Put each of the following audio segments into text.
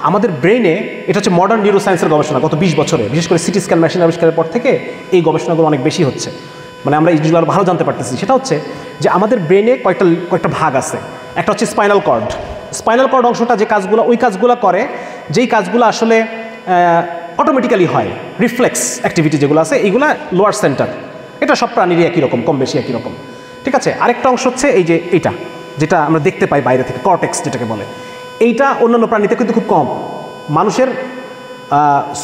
আমাদের ব্রেইনে, এটা হচ্ছে মডার্ন নিউরোসায়েন্সের গবেষণা গত 20 বছরে, বিশেষ করে সিটি স্ক্যান মেশিন আবিষ্কারের পর থেকে এই গবেষণাগুলো অনেক বেশি হচ্ছে, মানে আমরা এই জিনিসগুলো আরও ভালো জানতে পারতেছি। সেটা হচ্ছে যে আমাদের ব্রেনে কয়েকটা ভাগ আছে। একটা হচ্ছে স্পাইনাল কর্ড। স্পাইনাল কর্ড অংশটা যে কাজগুলো, ওই কাজগুলো করে, যেই কাজগুলো আসলে অটোমেটিক্যালি হয়, রিফ্লেক্স অ্যাক্টিভিটি যেগুলো আছে, এইগুলো লোয়ার সেন্টার। এটা সব প্রাণীরই একই রকম, কম বেশি একই রকম, ঠিক আছে। আরেকটা অংশ হচ্ছে এই যে এইটা, যেটা আমরা দেখতে পাই বাইরে থেকে, কর্টেক্স যেটাকে বলে। এইটা অন্যান্য প্রাণীতে কিন্তু খুব কম। মানুষের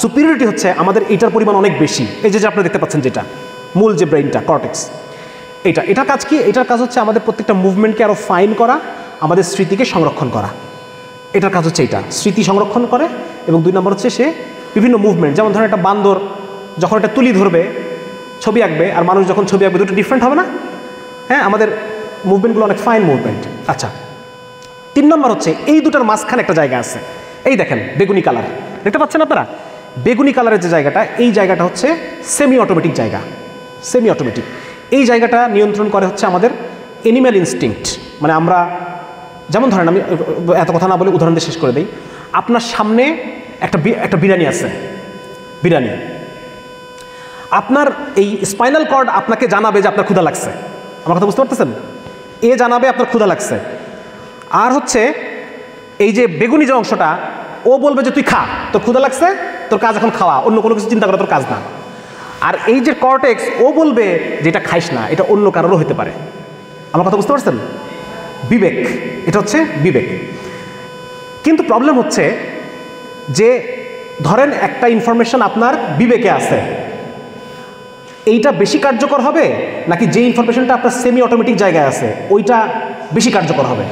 সুপিরিয়রিটি হচ্ছে আমাদের এইটার পরিমাণ অনেক বেশি। এই যে আপনারা দেখতে পাচ্ছেন যেটা মূল যে ব্রেইনটা, কর্টেক্স, এটার কাজ কি? এটার কাজ হচ্ছে আমাদের প্রত্যেকটা মুভমেন্টকে আরও ফাইন করা, আমাদের স্মৃতিকে সংরক্ষণ করা। এটার কাজ হচ্ছে এইটা, স্মৃতি সংরক্ষণ করে। এবং 2 নম্বর হচ্ছে সে বিভিন্ন মুভমেন্ট, যেমন ধরেন একটা বান্দর যখন একটা তুলি ধরবে, ছবি আঁকবে, আর মানুষ যখন ছবি আঁকবে, দুটো ডিফারেন্ট হবে না? হ্যাঁ, আমাদের মুভমেন্টগুলো অনেক ফাইন মুভমেন্ট। আচ্ছা, 3 নম্বর হচ্ছে এই দুটার মাঝখানে একটা জায়গা আছে। এই দেখেন বেগুনি কালার, দেখতে পাচ্ছেন আপনারা? বেগুনি কালারের যে জায়গাটা, এই জায়গাটা হচ্ছে সেমি অটোমেটিক জায়গা। সেমি অটোমেটিক এই জায়গাটা নিয়ন্ত্রণ করে হচ্ছে আমাদের অ্যানিম্যাল ইনস্টিংক্ট। মানে আমরা যেমন ধরেন, আমি এত কথা না বলে উদাহরণ দিয়ে শেষ করে দিই। আপনার সামনে একটা বিরিয়ানি আছে, বিরিয়ানি। আপনার এই স্পাইনাল কর্ড আপনাকে জানাবে যে আপনার ক্ষুধা লাগছে। আমার কথা বুঝতে পারতেছেন? এ জানাবে আপনার ক্ষুধা লাগছে। আর হচ্ছে এই যে বেগুনি যে অংশটা, ও বলবে যে তুই খা, তোর ক্ষুধা লাগছে, তোর কাজ এখন খাওয়া, অন্য কোনো কিছু চিন্তা করা তোর কাজ না। আর এই যে কর্টেক্স, ও বলবে যে এটা খাইস না, এটা অন্য কারোরও হতে পারে। আমার কথা বুঝতে পারছেন? বিবেক, এটা হচ্ছে বিবেক। কিন্তু প্রবলেম হচ্ছে যে ধরেন একটা ইনফরমেশন আপনার বিবেকে আছে, এইটা বেশি কার্যকর হবে নাকি যে ইনফরমেশনটা আপনার সেমি অটোমেটিক জায়গায় আছে ওইটা বেশি কার্যকর হবে?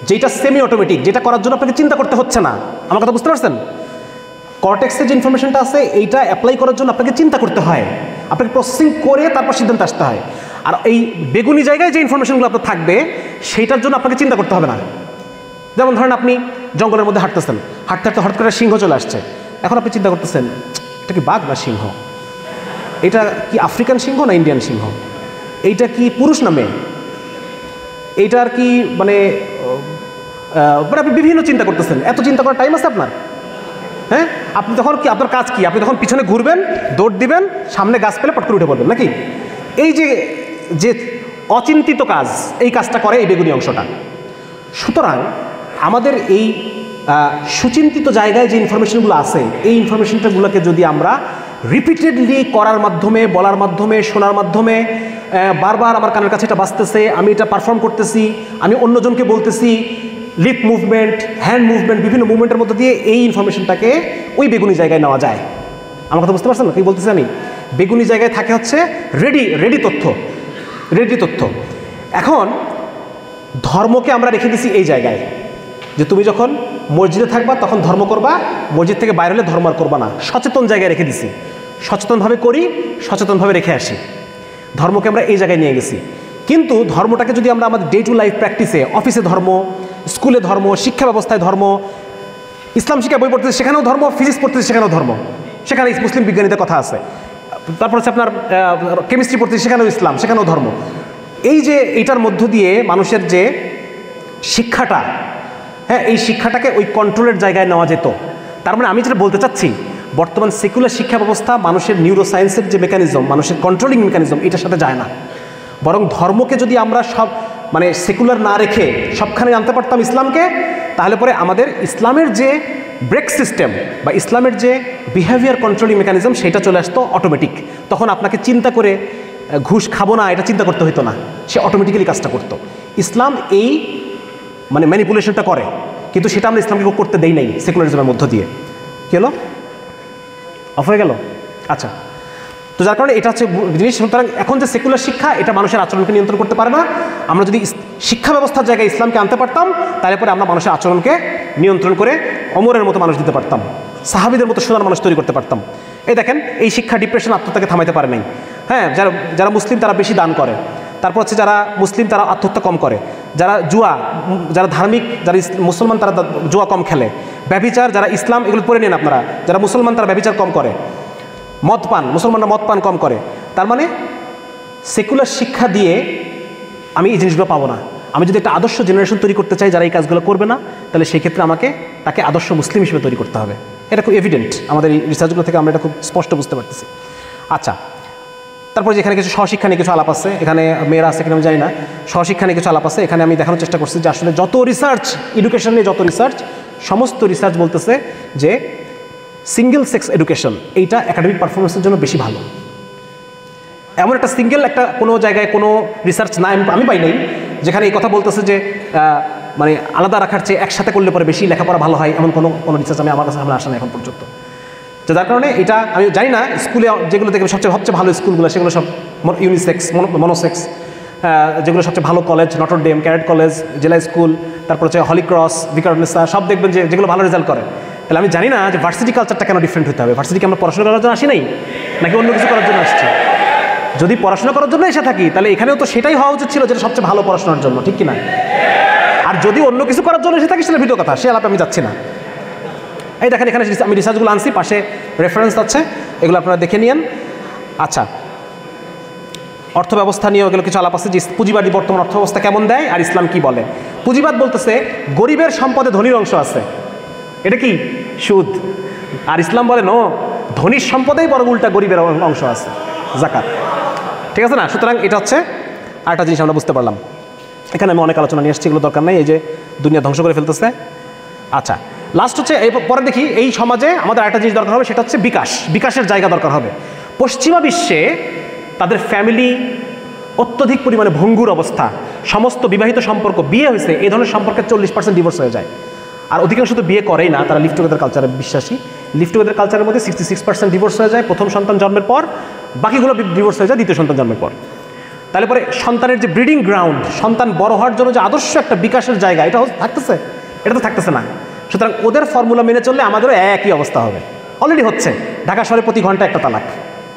যেটা সেমি অটোমেটিক, যেটা করার জন্য আপনাকে চিন্তা করতে হচ্ছে না। আমার কথা বুঝতে পারছেন? কর্টেক্সে যে ইনফরমেশনটা আছে, এইটা অ্যাপ্লাই করার জন্য আপনাকে চিন্তা করতে হয়, আপনাকে প্রসেসিং করে তারপর সিদ্ধান্ত আসতে হয়। আর এই বেগুনি জায়গায় যে ইনফরমেশনগুলো আপনার থাকবে, সেইটার জন্য আপনাকে চিন্তা করতে হবে না। যেমন ধরেন আপনি জঙ্গলের মধ্যে হাঁটতেছেন, হাঁটতে হাঁটতে হঠাৎ করে সিংহ চলে আসছে। এখন আপনি চিন্তা করতেছেন, এটা কি বাঘ না সিংহ? এটা কি আফ্রিকান সিংহ না ইন্ডিয়ান সিংহ? এইটা কি পুরুষ না মেয়ে? এইটার কি মানে আপনি বিভিন্ন চিন্তা করতেছেন। এত চিন্তা করার টাইম আছে আপনার? হ্যাঁ, আপনি তখন কি, আপনার কাজ কি? আপনি তখন পিছনে ঘুরবেন, দৌড় দিবেন, সামনে গাছ পেলে পট করে উঠে পড়বেন নাকি? এই যে যে অচিন্তিত কাজ, এই কাজটা করে এই বেগুনি অংশটা। সুতরাং আমাদের এই সুচিন্তিত জায়গায় যে ইনফরমেশনগুলো আছে, এই ইনফরমেশনটাগুলোকে যদি আমরা রিপিটেডলি করার মাধ্যমে, বলার মাধ্যমে, শোনার মাধ্যমে, বারবার আমার কানের কাছে এটা বাজতেছে, আমি এটা পারফর্ম করতেছি, আমি অন্যজনকে বলতেছি, লিপ মুভমেন্ট, হ্যান্ড মুভমেন্ট, বিভিন্ন মুভমেন্টের মধ্যে দিয়ে এই ইনফরমেশনটাকে ওই বেগুনি জায়গায় নেওয়া যায়। আমার কথা বুঝতে পারছেন না কি বলতেছি আমি? বেগুনি জায়গায় থাকে হচ্ছে রেডি তথ্য। এখন ধর্মকে আমরা রেখে দিছি এই জায়গায়, যে তুমি যখন মসজিদে থাকবা তখন ধর্ম করবা, মসজিদ থেকে বাইরে হলে ধর্ম আর করবা না। সচেতন জায়গায় রেখে দিছি, সচেতনভাবে করি, সচেতনভাবে রেখে আসি। ধর্মকে আমরা এই জায়গায় নিয়ে গেছি। কিন্তু ধর্মটাকে যদি আমরা আমাদের ডে টু লাইফ প্র্যাকটিসে, অফিসে ধর্ম, স্কুলে ধর্ম, শিক্ষা ব্যবস্থায় ধর্ম, ইসলাম শিক্ষা বই পড়তেছি সেখানেও ধর্ম, ফিজিক্স পড়তেছি সেখানেও ধর্ম, সেখানে মুসলিম বিজ্ঞানীদের কথা আছে। তারপর হচ্ছে আপনার কেমিস্ট্রি পড়তেছি সেখানেও ইসলাম, সেখানেও ধর্ম। এই যে এইটার মধ্য দিয়ে মানুষের যে শিক্ষাটা, হ্যাঁ, এই শিক্ষাটাকে ওই কন্ট্রোলের জায়গায় নেওয়া যেত। তার মানে আমি যেটা বলতে চাচ্ছি, বর্তমান সেকুলার শিক্ষা ব্যবস্থা মানুষের নিউরোসায়েন্সের যে মেকানিজম, মানুষের কন্ট্রোলিং মেকানিজম, এটার সাথে যায় না। বরং ধর্মকে যদি আমরা সব মানে সেকুলার না রেখে সবখানে আনতে পারতাম ইসলামকে, তাহলে পরে আমাদের ইসলামের যে ব্রেক সিস্টেম বা ইসলামের যে বিহেভিয়ার কন্ট্রোলিং মেকানিজম, সেটা চলে আসতো অটোমেটিক। তখন আপনাকে চিন্তা করে ঘুষ খাবো না এটা চিন্তা করতে হতো না, সে অটোমেটিক্যালি কাজটা করতো। ইসলাম এই মানে ম্যানিপুলেশনটা করে, কিন্তু সেটা আমরা ইসলামকে করতে দেই নাই সেকুলারিজমের মধ্য দিয়ে। কি হলো? অফ হয়ে গেল? আচ্ছা, তো যার কারণে এটা হচ্ছে জিনিস। সুতরাং এখন যে সেকুলার শিক্ষা, এটা মানুষের আচরণকে নিয়ন্ত্রণ করতে পারে না। আমরা যদি শিক্ষা ব্যবস্থার জায়গায় ইসলামকে আনতে পারতাম, তাহলে পরে আমরা মানুষের আচরণকে নিয়ন্ত্রণ করে অমরের মতো মানুষ দিতে পারতাম, সাহাবীদের মতো সোনার মানুষ তৈরি করতে পারতাম। এই দেখেন, এই শিক্ষা ডিপ্রেশন, আত্মহত্যাকে থামাইতে পারে নাই। হ্যাঁ, যারা মুসলিম তারা বেশি দান করে, তারপর হচ্ছে যারা মুসলিম তারা আত্মহত্যা কম করে, যারা ধার্মিক, যারা মুসলমান তারা জুয়া কম খেলে, ব্যভিচার, যারা ইসলাম, এগুলো পড়ে নেন আপনারা, যারা মুসলমান তারা ব্যভিচার কম করে, মদ পান, মুসলমানরা মদ পান কম করে। তার মানে সেকুলার শিক্ষা দিয়ে আমি এই জিনিসগুলো পাবো না। আমি যদি একটা আদর্শ জেনারেশন তৈরি করতে চাই যারা এই কাজগুলো করবে না, তাহলে সেই ক্ষেত্রে আমাকে তাকে আদর্শ মুসলিম হিসেবে তৈরি করতে হবে। এটা খুব এভিডেন্ট, আমাদের এই রিসার্চগুলো থেকে আমরা এটা খুব স্পষ্ট বুঝতে পারতেছি। আচ্ছা, তারপর যেখানে কিছু সহশিক্ষা নিয়ে কিছু আলাপ আছে, এখানে মেয়েরা আছে কিনা আমি জানি না, সহশিক্ষা নিয়ে কিছু আলাপ আছে। এখানে আমি দেখানোর চেষ্টা করছি যে আসলে যত রিসার্চ, এডুকেশন নিয়ে যত রিসার্চ, সমস্ত রিসার্চ বলতেছে যে সিঙ্গেল সেক্স এডুকেশন এইটা একাডেমিক পারফরমেন্সের জন্য বেশি ভালো। এমন একটা সিঙ্গেল একটা কোনো জায়গায় কোনো রিসার্চ না আমি পাই নাই যেখানে এই কথা বলতেছে যে মানে আলাদা রাখার চেয়ে একসাথে করলে পরে বেশি লেখাপড়া ভালো হয়, এমন কোনো রিসার্চ আমার কাছে সামনে আসে না এখন পর্যন্ত। তো যার কারণে এটা আমি জানি না স্কুলে যেগুলো দেখবেন সবচেয়ে ভালো স্কুলগুলো সেগুলো সব ইউনিসেক্স, মনোসেক্স, যেগুলো সবচেয়ে ভালো college Notre Dame, cadet college, জেলা স্কুল, তারপর হচ্ছে হলি ক্রস, ভিকারুন্নিসা, সব দেখবেন যে যেগুলো ভালো রেজাল্ট করে। তাহলে আমি জানি না যে ভার্সিটি কালচারটা কেন ডিফারেন্ট হতে হবে। ভার্সিটিকে আমরা পড়াশোনা করার জন্য আসি নাই নাকি অন্য কিছু করার জন্য আসছি? যদি পড়াশোনা করার জন্য এসে থাকি তাহলে এখানেও তো সেটাই হওয়া উচিত ছিল যেটা সবচেয়ে ভালো পড়াশোনার জন্য, ঠিক কিনা? আর যদি অন্য কিছু করার জন্য এসে থাকি সেটা ভিডিও কথা, সে আলাপে আমি যাচ্ছি না। এই দেখেন এখানে আমি রিসার্চগুলো আনছি, পাশে রেফারেন্স আছে, এগুলো আপনারা দেখে নিন। আচ্ছা, অর্থ ব্যবস্থা নিয়ে এগুলো কিছু আলাপ আছে যে পুঁজিবাদী বর্তমান অর্থ ব্যবস্থা কেমন দেয় আর ইসলাম কি বলে। পুঁজিবাদ বলতেছে গরিবের সম্পদে ধনীর অংশ আছে, এটা কি সুদ। আর ইসলাম বলে নো, ধনীর সম্পদেই বরং উল্টা গরিবের অংশ আছে, যাকাত। ঠিক আছে না? সুতরাং এটা হচ্ছে আরেকটা জিনিস আমরা বুঝতে পারলাম। এখানে আমি অনেক আলোচনা নিয়ে আসছি, এগুলো দরকার নেই, এই যে দুনিয়া ধ্বংস করে ফেলতেছে। আচ্ছা, লাস্ট হচ্ছে এই পরে দেখি এই সমাজে আমাদের আরেকটা জিনিস দরকার হবে, সেটা হচ্ছে বিকাশের জায়গা দরকার হবে। পশ্চিমা বিশ্বে তাদের ফ্যামিলি অত্যধিক পরিমাণে ভঙ্গুর অবস্থা, সমস্ত বিবাহিত সম্পর্ক, বিয়ে হয়েছে এই ধরনের সম্পর্কে 40% ডিভোর্স হয়ে যায়। আর অধিকাংশ তো বিয়ে করেই না, তারা লিভ টুগেদার কালচারে বিশ্বাসী। লিভ টুগেদার কালচারের মধ্যে 66% ডিভোর্স হয়ে যায় প্রথম সন্তান জন্মের পর, বাকিগুলো ডিভোর্স হয়ে যায় দ্বিতীয় সন্তান জন্মের পর। তাহলে পরে সন্তানের যে ব্রিডিং গ্রাউন্ড, সন্তান বড় হওয়ার জন্য যে আদর্শ একটা বিকাশের জায়গা, এটা থাকতেছে? এটা তো থাকতেছে না। সুতরাং ওদের ফর্মুলা মেনে চললে আমাদেরও একই অবস্থা হবে। অলরেডি হচ্ছে, ঢাকা শহরে প্রতি ঘন্টা একটা তালাক।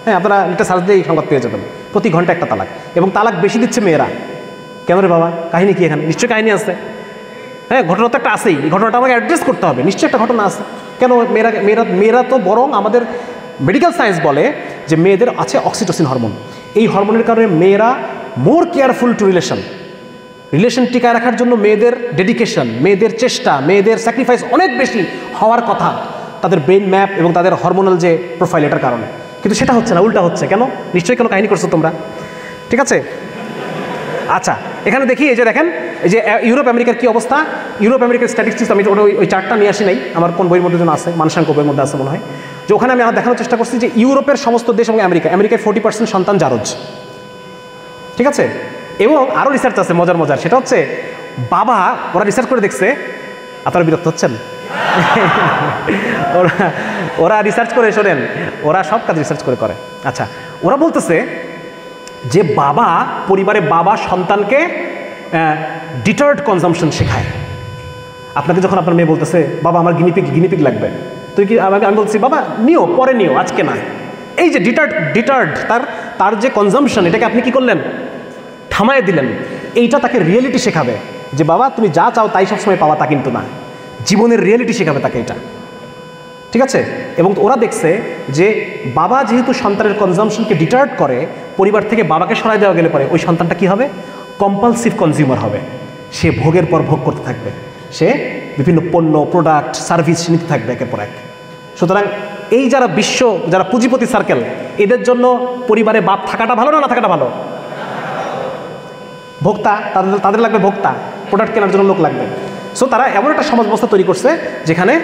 হ্যাঁ, আপনারা এটা সার্চ দিয়ে এই সংবাদ পেয়ে যাবেন, প্রতি ঘন্টা একটা তালাক, এবং তালাক বেশি দিচ্ছে মেয়েরা। কেন রে বাবা, কাহিনী কি এখানে? নিশ্চয়ই কাহিনী আছে। হ্যাঁ, ঘটনা তো একটা আছেই, এই ঘটনাটা আমাকে অ্যাড্রেস করতে হবে, নিশ্চয়ই একটা ঘটনা আছে। কেন মেয়েরা তো বরং আমাদের মেডিকেল সায়েন্স বলে যে মেয়েদের আছে অক্সিটোসিন হরমোন। এই হরমোনের কারণে মেয়েরা মোর কেয়ারফুল টু রিলেশন টিকায় রাখার জন্য মেয়েদের ডেডিকেশন, মেয়েদের চেষ্টা, মেয়েদের স্যাক্রিফাইস অনেক বেশি হওয়ার কথা তাদের ব্রেন ম্যাপ এবং তাদের হরমোনাল যে প্রোফাইল, এটার কারণে। কিন্তু সেটা হচ্ছে না, উল্টা হচ্ছে। কেন? নিশ্চয়ই কোনো কাহিনী করছো তোমরা, ঠিক আছে? আচ্ছা, এখানে দেখি, এই যে দেখেন, এই যে ইউরোপ আমেরিকার কি অবস্থা। ইউরোপ আমেরিকার স্ট্যাটিস্টিক্স আমি ওই চার্টটা নিয়ে আসি নাই, আমার কোন বইয়ের মধ্যে যেন আছে, মানসাঙ্ক বইয়ের মধ্যে আছে মনে হয়, যে ওখানে আমি দেখানোর চেষ্টা করছি যে ইউরোপের সমস্ত দেশ এবং আমেরিকায় 40% সন্তান জারজ, ঠিক আছে? এবং আরও রিসার্চ আছে মজার, সেটা হচ্ছে বাবা, ওরা রিসার্চ করে দেখছে, আপনারা বিরক্ত হচ্ছেন? ওরা রিসার্চ করে, শোনেন, ওরা সব কাজ রিসার্চ করে। আচ্ছা, ওরা বলতেছে যে পরিবারে বাবা সন্তানকে ডিটার্ড কনজাম্পশন শেখায়। আপনাকে যখন আপনার মেয়ে বলতেছে বাবা আমার গিনিপিগ লাগবে, তুই কি, আমি বলছি বাবা নিও, পরে নিও, আজকে না। এই যে ডিটার্ড তার যে কনজাম্পশন, এটাকে আপনি কি করলেন? থামায় দিলেন। এইটা তাকে রিয়েলিটি শেখাবে যে বাবা তুমি যা চাও তাই সবসময় পাওয়া, তা কিন্তু না, জীবনের রিয়েলিটি শেখাবে তাকে এটা, ঠিক আছে? এবং ওরা দেখছে যে বাবা যেহেতু সন্তানের কনজাম্পশনকে ডিটার্ড করে, পরিবার থেকে বাবাকে সরাই দেওয়া গেলে পরে ওই সন্তানটা কি হবে? কম্পালসিভ কনজিউমার হবে। সে ভোগের পর ভোগ করতে থাকবে, সে বিভিন্ন পণ্য, প্রোডাক্ট, সার্ভিস নিতে থাকবে একের পর এক। সুতরাং এই যারা পুঁজিপতি সার্কেল, এদের জন্য পরিবারে বাপ থাকাটা ভালো না থাকাটা ভালো? ভোক্তা, তাদের লাগবে ভোক্তা, প্রোডাক্ট কেনার জন্য লোক লাগবে। সো তারা এমন একটা সমাজ ব্যবস্থা তৈরি করছে যেখানে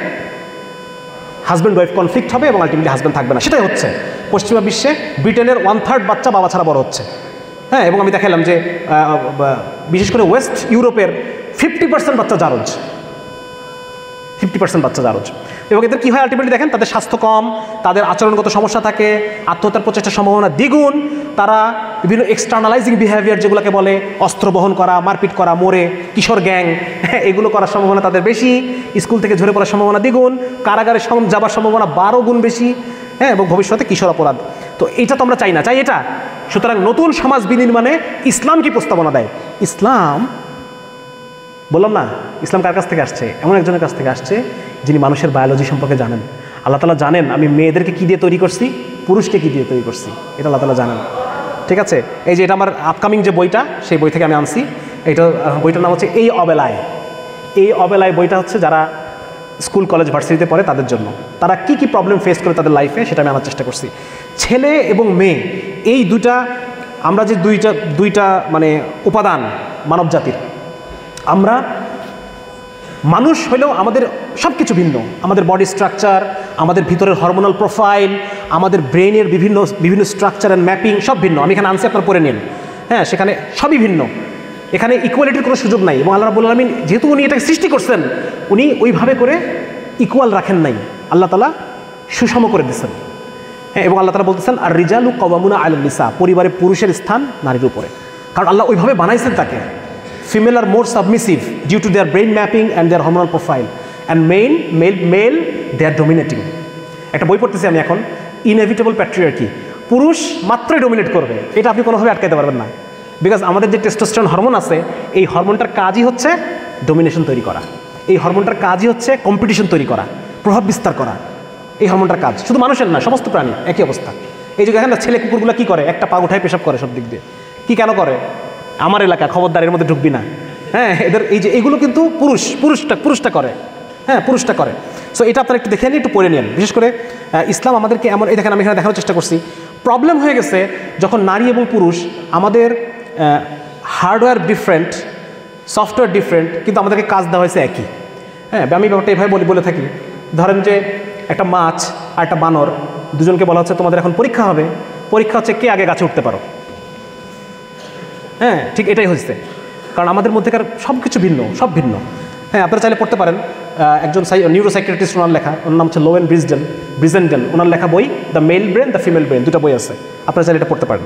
হাজব্যান্ড ওয়াইফ কনফ্লিক্ট হবে এবং আলটিমেটলি হাজব্যান্ড থাকবে না। সেটাই হচ্ছে পশ্চিমা বিশ্বে। ব্রিটেনের 1/3 বাচ্চা বাবা ছাড়া বড় হচ্ছে। হ্যাঁ, এবং আমি দেখালাম যে বিশেষ করে ওয়েস্ট ইউরোপের 50% বাচ্চা জারজ, 50% বাচ্চা জারজ। এবং এদের কী হয় আলটিমেটলি দেখেন, তাদের স্বাস্থ্য কম, তাদের আচরণগত সমস্যা থাকে, আত্মহত্যার প্রচেষ্টার সম্ভাবনা দ্বিগুণ, তারা বিভিন্ন এক্সটার্নালাইজিং বিহেভিয়ার যেগুলোকে বলে, অস্ত্র বহন করা, মারপিট করা, মোড়ে, কিশোর গ্যাং, এগুলো করার সম্ভাবনা তাদের বেশি, স্কুল থেকে ঝরে পড়ার সম্ভাবনা দ্বিগুণ, কারাগারে যাবার সম্ভাবনা 12 গুণ বেশি, হ্যাঁ, এবং ভবিষ্যতে কিশোর অপরাধ। তো এটা তো আমরা চাই না, চাই এটা। সুতরাং নতুন সমাজ বিনির্মাণে ইসলাম কি প্রস্তাবনা দেয়? ইসলাম, বললাম না, ইসলাম কার কাছ থেকে আসছে? এমন একজনের কাছ থেকে আসছে যিনি মানুষের বায়োলজি সম্পর্কে জানেন। আল্লাহ তাআলা জানেন আমি মেয়েদেরকে কী দিয়ে তৈরি করছি, পুরুষকে কী দিয়ে তৈরি করছি, এটা আল্লাহ তাআলা জানেন, ঠিক আছে? এই যে এটা আমার আপকামিং যে বইটা, সেই বই থেকে আমি আনছি। এটা বইটার নাম হচ্ছে এই অবেলায়। এই অবেলায় বইটা হচ্ছে যারা স্কুল কলেজ ভার্সিটিতে পড়ে তাদের জন্য, তারা কি কি প্রবলেম ফেস করে তাদের লাইফে সেটা আমি আনার চেষ্টা করছি। ছেলে এবং মেয়ে এই দুইটা, আমরা যে দুইটা মানে উপাদান মানব জাতির, আমরা মানুষ হলেও আমাদের সব কিছু ভিন্ন। আমাদের বডি স্ট্রাকচার, আমাদের ভিতরের হরমোনাল প্রোফাইল, আমাদের ব্রেনের বিভিন্ন স্ট্রাকচার অ্যান্ড ম্যাপিং সব ভিন্ন। আমি এখানে আনছি, আপনার পড়ে নিন। হ্যাঁ, সেখানে সবই ভিন্ন। এখানে ইকুয়ালিটির কোনো সুযোগ নাই। এবং আল্লাহ রাব্বুল আলামিন যেহেতু উনি এটাকে সৃষ্টি করছেন, উনি ওইভাবে করে ইকুয়াল রাখেন নাই, আল্লাহ তাআলা সুষম করে দিচ্ছেন। হ্যাঁ, এবং আল্লাহ তাআলা বলতেছেন আর রিজালু কাওয়ামুনা আলান নিসা, পরিবারে পুরুষের স্থান নারীর উপরে। কারণ আল্লাহ ওইভাবে বানাইছেন তাকে। Female are more submissive due to their brain mapping and their hormonal profile, and male they are dominating. একটা বই পড়তেছি আমি এখন, ইনএভিটেবল প্যাট্রিয়ার্কি। পুরুষ মাত্রই ডমিনেট করবে, এটা আপনি কোনোভাবে আটকাতে পারবেন না। বিকজ আমাদের যে টেস্টোস্টেরন হরমোন আছে, এই হরমোনটার কাজই হচ্ছে ডমিনেশন তৈরি করা। এই হরমোনটার কাজই হচ্ছে কম্পিটিশন তৈরি করা, প্রভাব বিস্তার করা। এই হরমোনটার কাজ শুধু মানুষের না, সমস্ত প্রাণী একই অবস্থা। এই যে দেখেন না, ছেলে কুকুরগুলো কী করে, একটা পা উঠায় পেশাব করে সব দিক দিয়ে। কি কেন করে? আমার এলাকা, খবরদার এর মধ্যে ঢুকবি না। হ্যাঁ, এদের এই যে এগুলো কিন্তু পুরুষটা করে। হ্যাঁ, পুরুষটা করে। সো এটা আপনারা একটু দেখে নিন, একটু পড়ে নিন। বিশেষ করে ইসলাম আমাদেরকে এমন, এই দেখেন আমি এখানে দেখানোর চেষ্টা করছি, প্রবলেম হয়ে গেছে যখন নারী এবং পুরুষ, আমাদের হার্ডওয়্যার ডিফারেন্ট, সফটওয়্যার ডিফারেন্ট, কিন্তু আমাদেরকে কাজ দেওয়া হয়েছে একই। হ্যাঁ, আমি ব্যাপারটা এভাবে বলে থাকি। ধরেন যে একটা মাছ আর একটা বানর, দুজনকে বলা হচ্ছে তোমাদের এখন পরীক্ষা হবে। পরীক্ষা হচ্ছে কে আগে গাছে উঠতে পারো। হ্যাঁ, ঠিক এটাই হচ্ছে। কারণ আমাদের মধ্যেকার সব কিছু ভিন্ন, সব ভিন্ন। হ্যাঁ, আপনারা চাইলে পড়তে পারেন, একজন নিউরোসাইকিয়াট্রিস্ট, ওনার লেখা, ওনার নাম হচ্ছে লোয়েন ব্রিজেন্ডেল, ওনার লেখা বই the male brain, the female brain, দুটো বই আছে, আপনারা চাইলে এটা পড়তে পারেন।